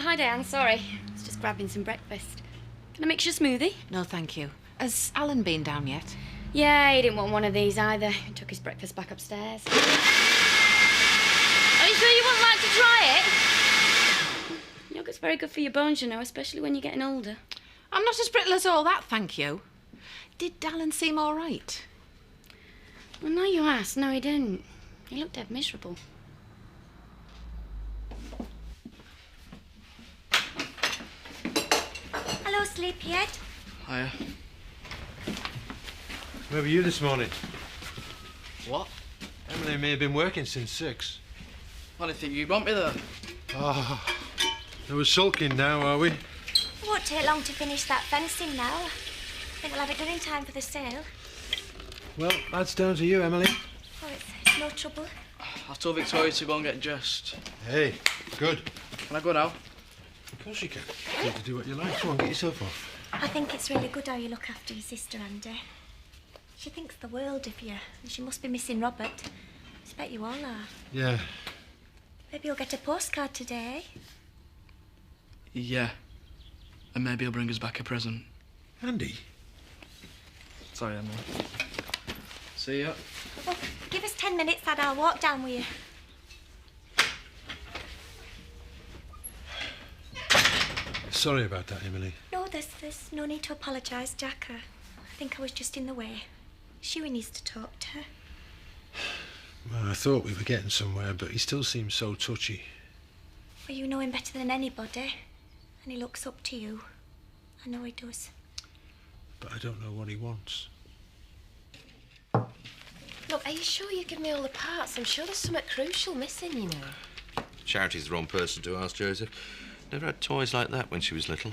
hi, Diane. Sorry. I was just grabbing some breakfast. Can I mix you a smoothie? No, thank you. Has Alan been down yet? Yeah, he didn't want one of these either. He took his breakfast back upstairs. Are you sure you wouldn't like to try it? Yogurt's very good for your bones, you know, especially when you're getting older. I'm not as brittle as all that, thank you. Did Alan seem all right? Well, now you ask. No, he didn't. He looked dead miserable. Hello, sleep yet? Hiya. Where were you this morning? What? Emily may have been working since 6. I didn't think you'd want me there. Oh, they were sulking now, are we? It won't take long to finish that fencing now. I think we'll have it done in time for the sale. Well, that's down to you, Emily. Oh, it's no trouble. I've told Victoria to go and get dressed. Hey, good. Can I go now? Of course you can. You can do what you like. Come on, get yourself off. I think it's really good how you look after your sister, Andy. She thinks the world of you, and she must be missing Robert. I bet you all are. Yeah. Maybe you'll get a postcard today. Yeah. And maybe he'll bring us back a present. Andy? Sorry, Emily. See ya. Well, give us 10 minutes and I'll walk down with you. Sorry about that, Emily. No, there's no need to apologise, Jack. I think I was just in the way. Shuey needs to talk to her. Well, I thought we were getting somewhere, but he still seems so touchy. Well, you know him better than anybody, and he looks up to you. I know he does. But I don't know what he wants. Look, are you sure you give me all the parts? I'm sure there's something crucial missing, you know. Charity's the wrong person to ask, Joseph. Never had toys like that when she was little.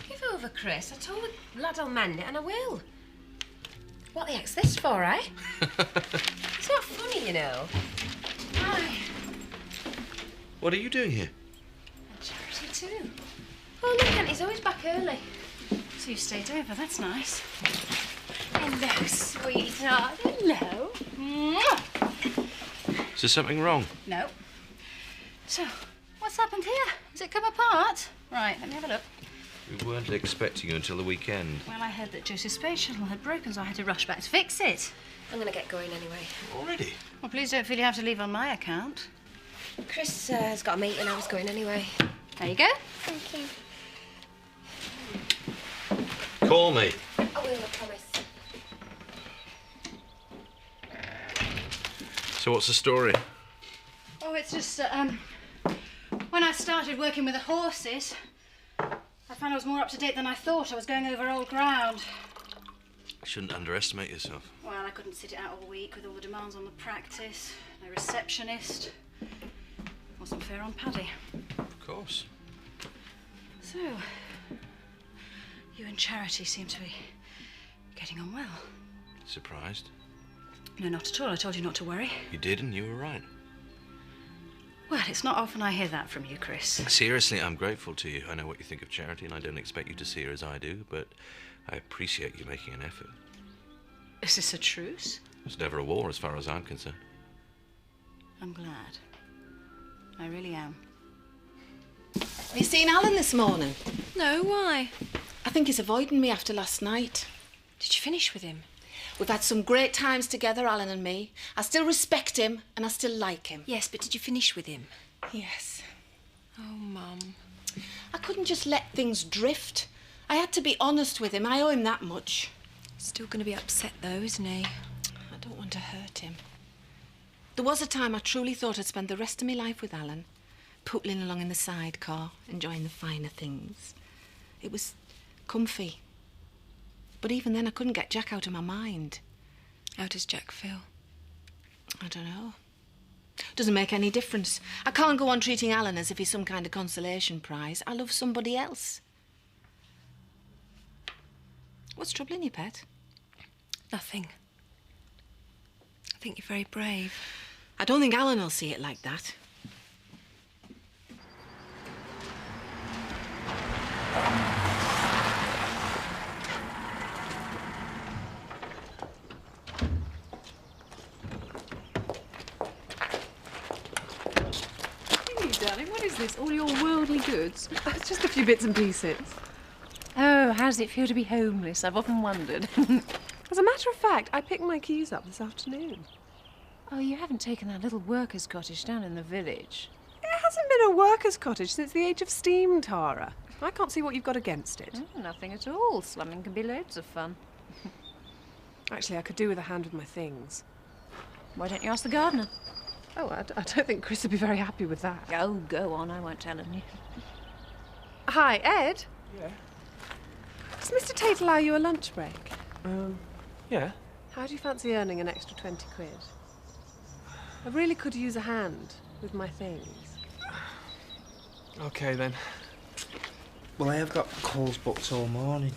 Give over, Chris. I told the lad I'll mend it, and I will. What the heck's this for, eh? It's not funny, you know. Hi. What are you doing here? And Charity too. Oh, look, Aunt, he's always back early. So you stayed over. That's nice. Hello, sweetheart. Hello. Is there something wrong? No. So, what's happened here? Has it come apart? Right, let me have a look. We weren't expecting you until the weekend. Well, I heard that Joseph's space shuttle had broken, so I had to rush back to fix it. I'm going to get going anyway. Already? Well, please don't feel you have to leave on my account. Chris has got a meeting. I was going anyway. There you go. Thank you. Call me. I will, I promise. So what's the story? Oh, it's just that, when I started working with the horses, I found I was more up to date than I thought. I was going over old ground. You shouldn't underestimate yourself. Well, I couldn't sit it out all week with all the demands on the practice. No receptionist. Wasn't fair on Paddy. Of course. So, you and Charity seem to be getting on well. Surprised? No, not at all. I told you not to worry. You did, and you were right. Well, it's not often I hear that from you, Chris. Seriously, I'm grateful to you. I know what you think of Charity, and I don't expect you to see her as I do, but I appreciate you making an effort. Is this a truce? There's never a war as far as I'm concerned. I'm glad. I really am. Have you seen Alan this morning? No, why? I think he's avoiding me after last night. Did you finish with him? We've had some great times together, Alan and me. I still respect him and I still like him. Yes, but did you finish with him? Yes. Oh, Mum. I couldn't just let things drift. I had to be honest with him. I owe him that much. Still going to be upset, though, isn't he? I don't want to hurt him. There was a time I truly thought I'd spend the rest of my life with Alan, pootling along in the sidecar, enjoying the finer things. It was comfy. But even then, I couldn't get Jack out of my mind. How does Jack feel? I don't know. Doesn't make any difference. I can't go on treating Alan as if he's some kind of consolation prize. I love somebody else. What's troubling you, pet? Nothing. I think you're very brave. I don't think Alan will see it like that. Darling, what is this? All your worldly goods. It's just a few bits and pieces. Oh, how does it feel to be homeless? I've often wondered. As a matter of fact, I picked my keys up this afternoon. Oh, you haven't taken that little workers' cottage down in the village? It hasn't been a workers' cottage since the age of steam, Tara. I can't see what you've got against it. Oh, nothing at all. Slumming can be loads of fun. Actually, I could do with a hand with my things. Why don't you ask the gardener? Oh, I don't think Chris would be very happy with that. Oh, go on. I won't tell him. Hi, Ed. Yeah. Does Mr. Tate allow you a lunch break? Yeah. How do you fancy earning an extra 20 quid? I really could use a hand with my things. Okay, then. Well, I have got calls booked all morning.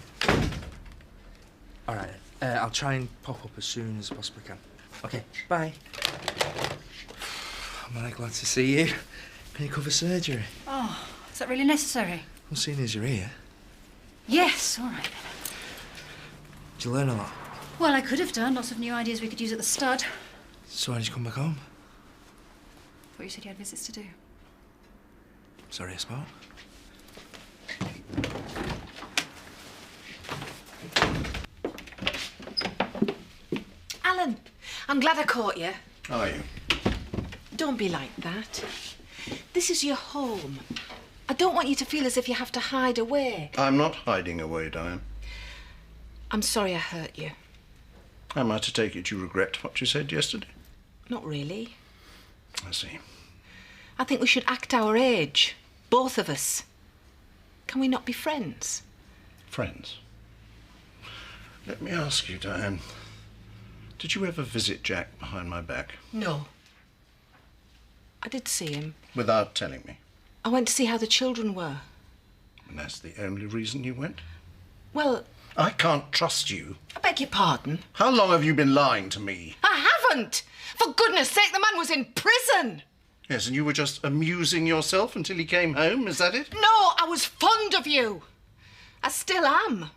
All right, I'll try and pop up as soon as I possibly can. Okay, bye. I'm really glad to see you. Can you cover surgery? Oh, is that really necessary? Well, seeing as you're here, Yes, all right. did you learn a lot? Well, I could have done. Lots of new ideas we could use at the stud. So why did you come back home? Thought you said you had visits to do. Sorry I spoke. Alan, I'm glad I caught you. Are you? Don't be like that. This is your home. I don't want you to feel as if you have to hide away. I'm not hiding away, Diane. I'm sorry I hurt you. Am I to take it you regret what you said yesterday? Not really. I see. I think we should act our age. Both of us. Can we not be friends? Friends. Let me ask you, Diane. Did you ever visit Jack behind my back? No. I did see him. Without telling me? I went to see how the children were. And that's the only reason you went? Well, I can't trust you. I beg your pardon. How long have you been lying to me? I haven't! For goodness sake, the man was in prison! Yes, and you were just amusing yourself until he came home, is that it? No, I was fond of you. I still am.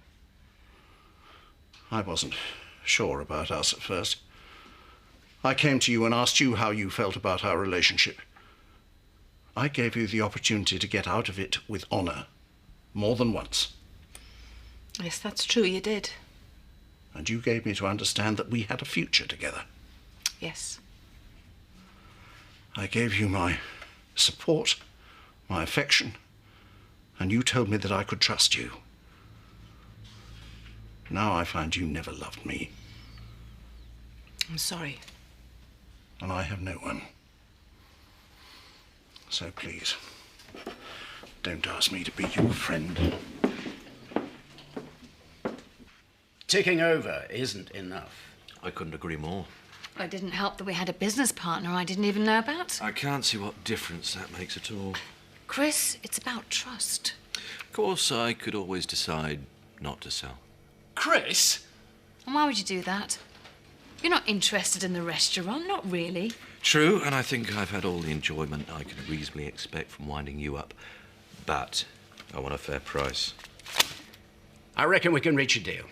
I wasn't sure about us at first. I came to you and asked you how you felt about our relationship. I gave you the opportunity to get out of it with honour, more than once. Yes, that's true, you did. And you gave me to understand that we had a future together. Yes. I gave you my support, my affection, and you told me that I could trust you. Now I find you never loved me. I'm sorry. And I have no one. So please, don't ask me to be your friend. Taking over isn't enough. I couldn't agree more. It didn't help that we had a business partner I didn't even know about. I can't see what difference that makes at all. Chris, it's about trust. Of course, I could always decide not to sell. Chris? And why would you do that? You're not interested in the restaurant, not really. True, and I think I've had all the enjoyment I could reasonably expect from winding you up. But I want a fair price. I reckon we can reach a deal.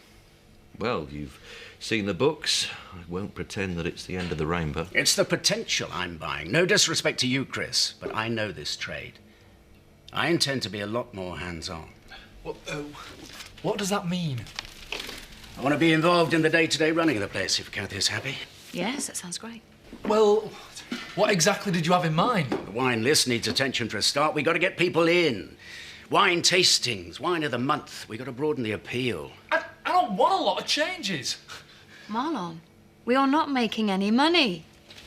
Well, you've seen the books. I won't pretend that it's the end of the rainbow. It's the potential I'm buying. No disrespect to you, Chris, but I know this trade. I intend to be a lot more hands-on. What does that mean? I want to be involved in the day-to-day running of the place, if Kathy's happy. Yes, that sounds great. Well, what exactly did you have in mind? The wine list needs attention for a start. We got to get people in. Wine tastings, wine of the month. We got to broaden the appeal. I don't want a lot of changes. Marlon, we are not making any money.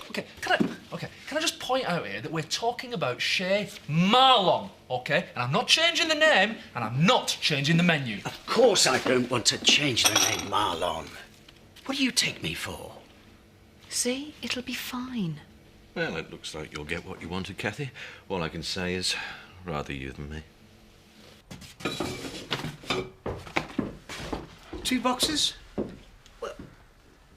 Okay, can I just point out here that we're talking about Chez Marlon, okay? And I'm not changing the name, and I'm not changing the menu. Of course I don't want to change the name Marlon. What do you take me for? See, it'll be fine. Well, it looks like you'll get what you wanted, Kathy. All I can say is, rather you than me. 2 boxes? Well,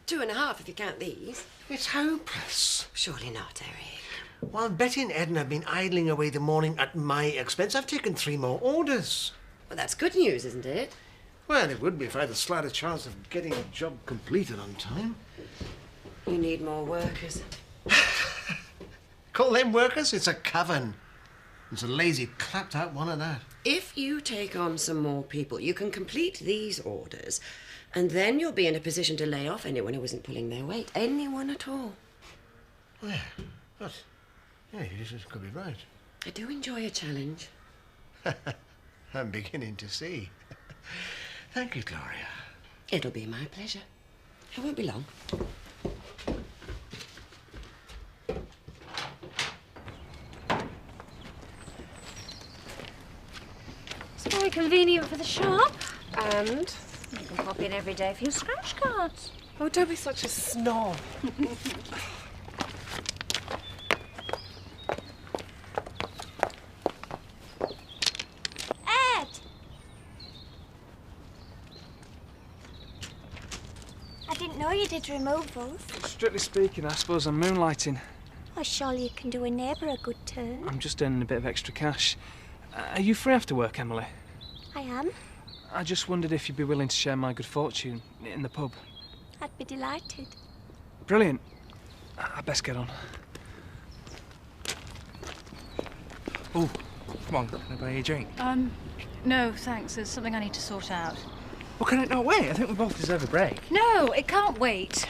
2.5 if you count these. It's hopeless. Surely not, Eric. While Betty and Edna have been idling away the morning at my expense, I've taken 3 more orders. Well, that's good news, isn't it? Well, it would be if I had the slightest chance of getting a job completed on time. You need more workers. Call them workers? It's a coven. It's a lazy, clapped-out one at that. If you take on some more people, you can complete these orders, and then you'll be in a position to lay off anyone who isn't pulling their weight. Anyone at all. Well, but... yeah, you could be right. I do enjoy a challenge. I'm beginning to see. Thank you, Gloria. It'll be my pleasure. I won't be long. It's very convenient for the shop. And you can pop in every day for your scratch cards. Oh, don't be such a snob. Ed! I didn't know you did removals. Strictly speaking, I suppose I'm moonlighting. Well, surely you can do a neighbour a good turn. I'm just earning a bit of extra cash. Are you free after work, Emily? I am. I just wondered if you'd be willing to share my good fortune in the pub. I'd be delighted. Brilliant. I best get on. Oh, come on, can I buy you a drink? No, thanks. There's something I need to sort out. Well, can it not wait? I think we both deserve a break. No, it can't wait.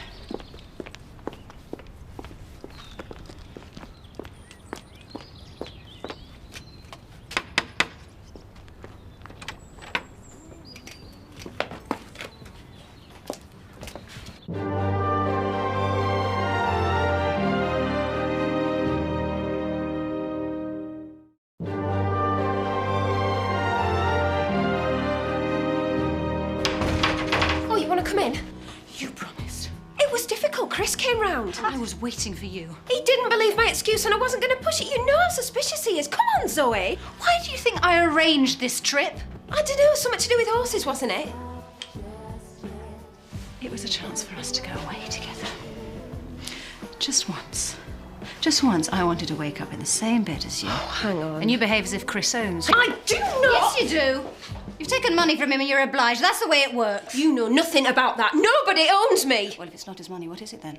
I was waiting for you. He didn't believe my excuse and I wasn't going to push it. You know how suspicious he is. Come on, Zoe. Why do you think I arranged this trip? I don't know, something to do with horses, wasn't it? It was a chance for us to go away together. Just once. Just once I wanted to wake up in the same bed as you. Oh, hang on. And you behave as if Chris owns you. I do not! Yes, you do. You've taken money from him and you're obliged. That's the way it works. You know nothing about that. Nobody owns me. Well, if it's not his money, what is it then?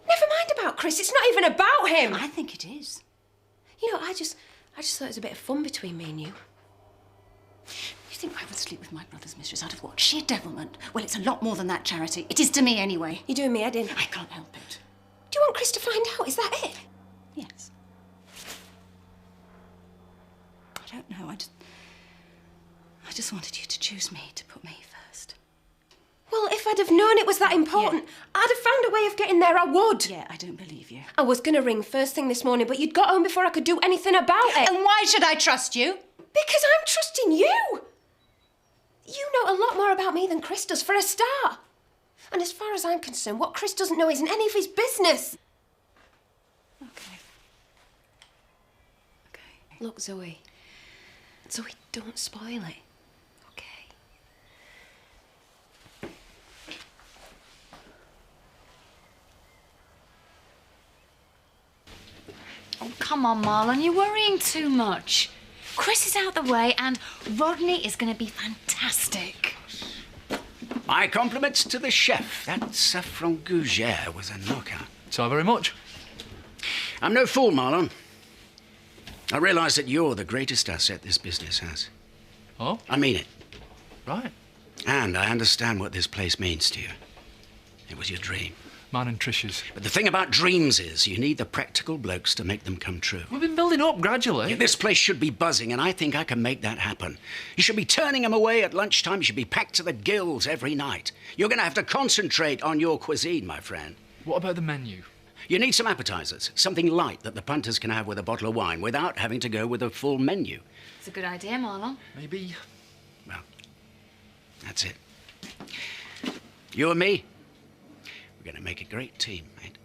Never mind about Chris. It's not even about him. I think it is. You know, I just thought it was a bit of fun between me and you. You think I would sleep with my brother's mistress out of what? Sheer devilment? Well, it's a lot more than that, Charity. It is to me, anyway. You're doing me head in. I can't help it. Do you want Chris to find out? Is that it? Yes. I don't know. I just wanted you to choose me, to put me first. Well, if I'd have known it was that important, I'd have found a way of getting there. I would. Yeah, I don't believe you. I was going to ring first thing this morning, but you'd got home before I could do anything about it. And why should I trust you? Because I'm trusting you. You know a lot more about me than Chris does, for a start. And as far as I'm concerned, what Chris doesn't know isn't any of his business. Okay. Look, Zoe, don't spoil it. Oh, come on, Marlon, you're worrying too much. Chris is out the way and Rodney is going to be fantastic. My compliments to the chef. That saffron gougere was a knockout. So very much. I'm no fool, Marlon. I realise that you're the greatest asset this business has. Oh? I mean it. Right. And I understand what this place means to you. It was your dream. Mine and Trish's. But the thing about dreams is you need the practical blokes to make them come true. We've been building up gradually. Yeah, this place should be buzzing, and I think I can make that happen. You should be turning them away at lunchtime. You should be packed to the gills every night. You're going to have to concentrate on your cuisine, my friend. What about the menu? You need some appetizers, something light that the punters can have with a bottle of wine without having to go with a full menu. It's a good idea, Marlon. Maybe. Well, that's it. You and me, we're going to make a great team, mate.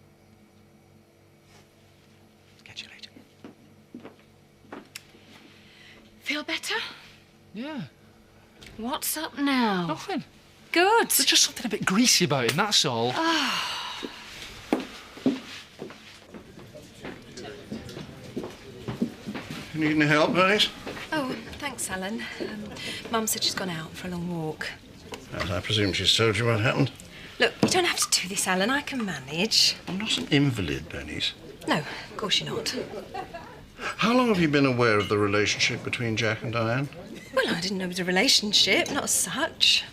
Catch you later. Feel better? Yeah. What's up now? Nothing. Good. There's just something a bit greasy about him, that's all. You need any help, Bernice? Oh, thanks, Alan. Mum said she's gone out for a long walk. As I presume she's told you what happened. Look, you don't have to do this, Alan. I can manage. I'm not an invalid, Bernice. No, of course you're not. How long have you been aware of the relationship between Jack and Diane? Well, I didn't know it was a relationship, not as such.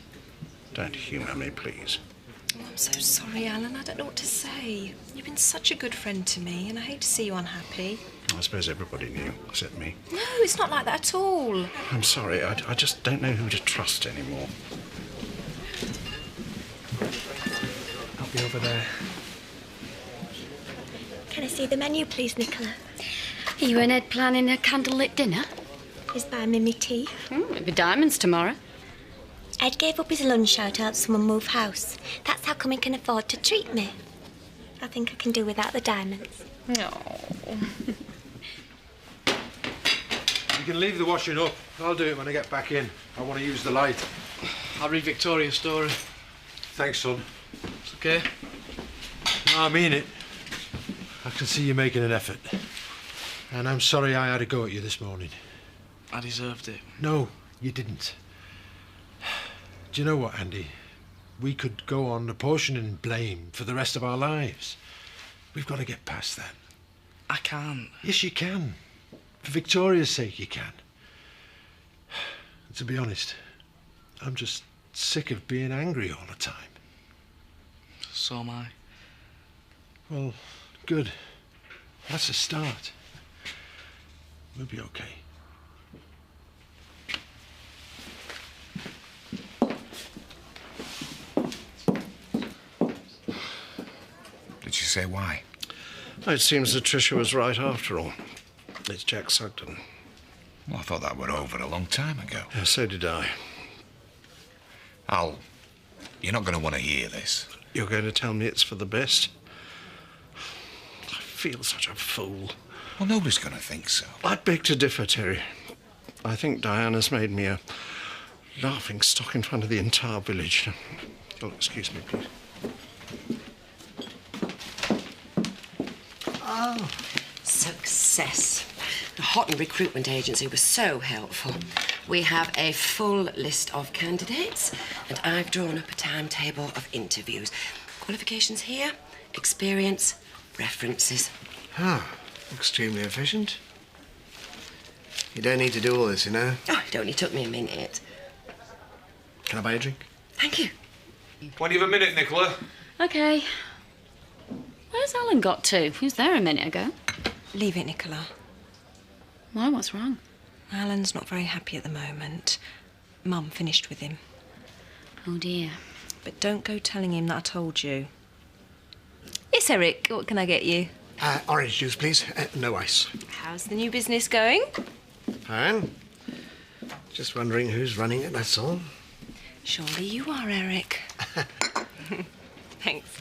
Don't humour me, please. Oh, I'm so sorry, Alan. I don't know what to say. You've been such a good friend to me, and I hate to see you unhappy. I suppose everybody knew, except me. No, it's not like that at all. I'm sorry, I just don't know who to trust anymore. I'll be over there. Can I see the menu, please, Nicola? Are you and Ed planning a candlelit dinner? He's buying me my tea. It'll be diamonds tomorrow. Ed gave up his lunch out to help someone move house. That's how come he can afford to treat me. I think I can do without the diamonds. No. You can leave the washing up. I'll do it when I get back in. I want to use the light. I'll read Victoria's story. Thanks, son. It's okay. No, I mean it. I can see you making an effort. And I'm sorry I had a go at you this morning. I deserved it. No, you didn't. Do you know what, Andy? We could go on apportioning blame for the rest of our lives. We've got to get past that. I can't. Yes, you can. For Victoria's sake, you can. And to be honest, I'm just sick of being angry all the time. So am I. Well, good. That's a start. We'll be okay. Did she say why? It seems that Tricia was right after all. It's Jack Sugden. Well, I thought that were over a long time ago. Yeah, so did I. Al, you're not going to want to hear this. You're going to tell me it's for the best? I feel such a fool. Well, nobody's going to think so. I beg to differ, Terry. I think Diana's made me a laughing stock in front of the entire village. You'll excuse me, please. Oh, success. The Houghton recruitment agency was so helpful. We have a full list of candidates, and I've drawn up a timetable of interviews. Qualifications here, experience, references. Ah, extremely efficient. You don't need to do all this, you know. Oh, it only took me a minute. Can I buy a drink? Thank you. When you have a minute, Nicola. OK. Where's Alan got to? He was there a minute ago. Leave it, Nicola. Why? What's wrong? Alan's not very happy at the moment. Mum finished with him. Oh, dear. But don't go telling him that I told you. Yes, Eric, what can I get you? Orange juice, please. No ice. How's the new business going? Fine. Just wondering who's running it, that's all. Surely you are, Eric. Thanks.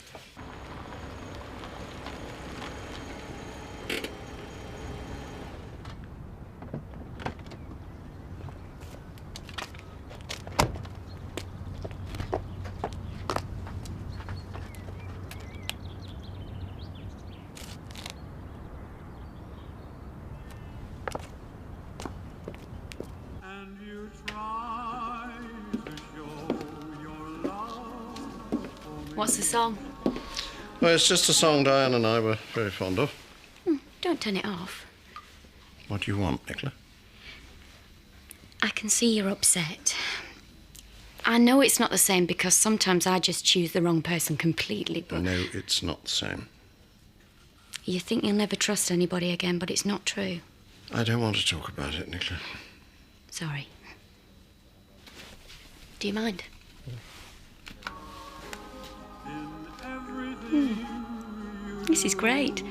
What's the song? Well, it's just a song Diane and I were very fond of. Don't turn it off. What do you want, Nicola? I can see you're upset. I know it's not the same because sometimes I just choose the wrong person completely, but... No, it's not the same. You think you'll never trust anybody again, but it's not true. I don't want to talk about it, Nicola. Sorry. Do you mind? This is great.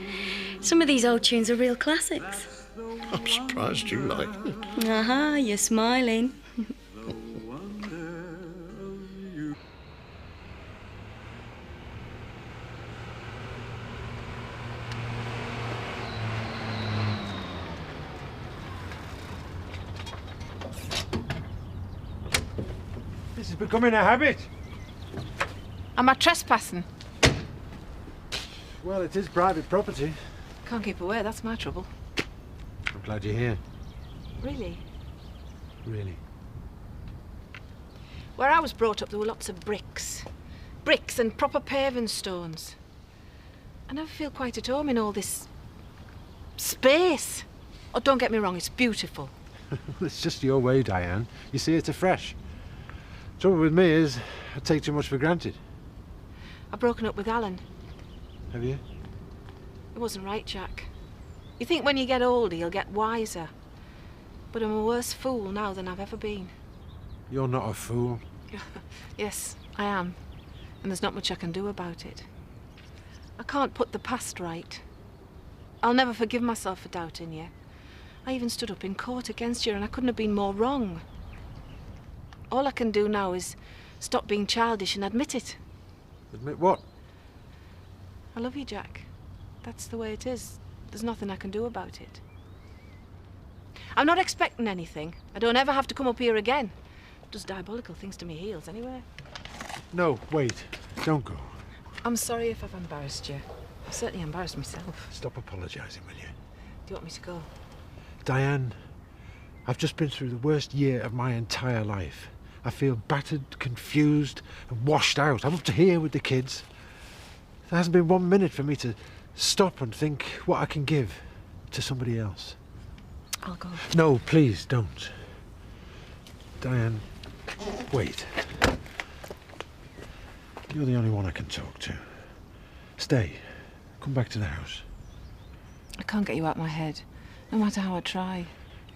Some of these old tunes are real classics. I'm surprised you like it. Aha, you're smiling. This is becoming a habit. Am I trespassing? Well, it is private property. Can't keep away, that's my trouble. I'm glad you're here. Really? Really. Where I was brought up, there were lots of bricks. Bricks and proper paving stones. I never feel quite at home in all this space. Oh, don't get me wrong, it's beautiful. It's just your way, Diane. You see it afresh. Trouble with me is, I take too much for granted. I've broken up with Alan. Have you? It wasn't right, Jack. You think when you get older you'll get wiser. But I'm a worse fool now than I've ever been. You're not a fool. Yes, I am. And there's not much I can do about it. I can't put the past right. I'll never forgive myself for doubting you. I even stood up in court against you and I couldn't have been more wrong. All I can do now is stop being childish and admit it. Admit what? I love you, Jack. That's the way it is. There's nothing I can do about it. I'm not expecting anything. I don't ever have to come up here again. It does diabolical things to me heels anyway. No, wait. Don't go. I'm sorry if I've embarrassed you. I've certainly embarrassed myself. Stop apologising, will you? Do you want me to go? Diane, I've just been through the worst year of my entire life. I feel battered, confused, and washed out. I'm up to here with the kids. There hasn't been 1 minute for me to stop and think what I can give to somebody else. I'll go. No, please, don't. Diane, wait. You're the only one I can talk to. Stay. Come back to the house. I can't get you out my head, no matter how I try.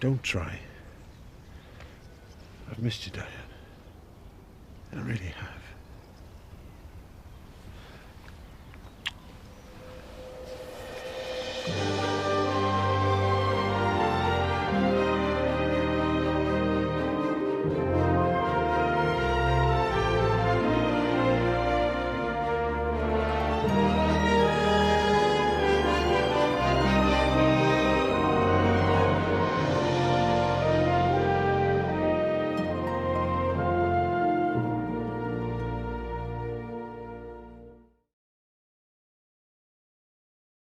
Don't try. I've missed you, Diane. I really have.